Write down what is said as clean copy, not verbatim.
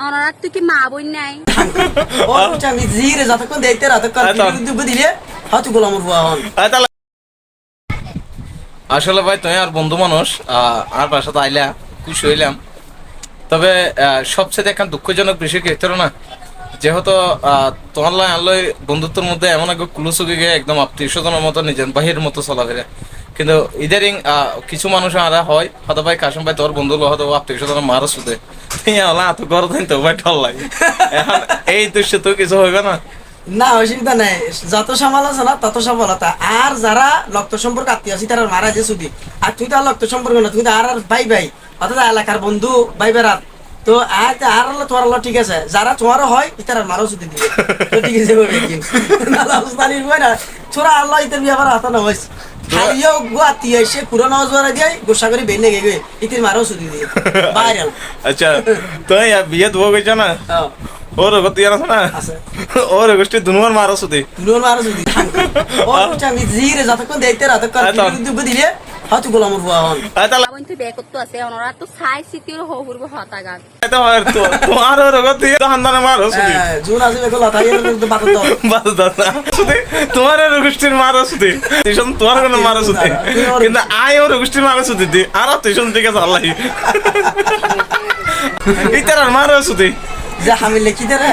ওনারা তুই কি মা বোন নাই ও আমি জিরে যতক্ষণ দেখতে ততক্ষণ দুব দিলে হয়তো গোলামর বুয়া হন। আসলে ভাই তুমি আর বন্ধু মানুষ আর বাসাতে আইলা খুশি হইলাম। তবে সবচেয়ে এখন দুঃখজনক বিষয় কি হইতো না, যেহেতু তোমার লাই আল্লাহ বন্ধুত্বের মধ্যে এমন এক ক্লুস হয়ে গিয়ে একদম আত্মীয় স্বজনের মতো নিজের বাহির মতো চলাফেরা। কিন্তু ইদারিং কিছু মানুষ আরা হয় হয়তো ভাই কাশম ভাই তোর বন্ধু হয়তো আত্মীয় স্বজনের মারো শুধু তো ঘর তো ভাই ঠল লাগে। এখন এই দৃশ্য তো কিছু হইবে না। না অসুবিধা নাই, যত সমালোচনা তত সফলতা। আর যারা রক্ত সম্পর্ক আত্মীয় আছে তারা মারা যে শুধু, আর তুই তো আর রক্ত সম্পর্ক না, তুই তো আর ভাই ভাই অর্থাৎ এলাকার বন্ধু ভাই বেড়াত। তো আর আল্লাহ তোমার আল্লাহ ঠিক আছে, যারা তোমারও হয় তারা মারও শুধু দিবে ঠিক আছে না ছোড়া আল্লাহ ইতার ব্যাপার হাতে না হয়েছে খালিও গো আত্মীয় এসে পুরো নজরা দিয়ে গোসা করে বেনে গে ইতির মারও শুধু দিয়ে ভাইরাল। আচ্ছা তুই বিয়ে ধোয়া গেছ না ওর গতি আছে না ওর গোষ্ঠী দুনুয়ার মারো শুধু দুনুয়ার মারও শুধু ও আমি জিরে যতক্ষণ দেখতে ততক্ষণ দুব দিলে হয়তো গোলামর বুয়া হন। বোন তুই বে করতে আছে ওনারা তো সাই সিটির হহুর হতা গান তোমার ওর গতি হান্দানে মারো শুধু জোর আছে বেকল তাই বাদ দাও বাদ দাও না শুধু তোমার ওর গোষ্ঠীর মারো শুধু তুইশন তোমার কোনো মারো শুধু কিন্তু আয় ওর গোষ্ঠীর মারো শুধু দি আর তুইশন ঠিক আছে আল্লাহ ইতার মারো শুধু যে হামিলে কি দেরে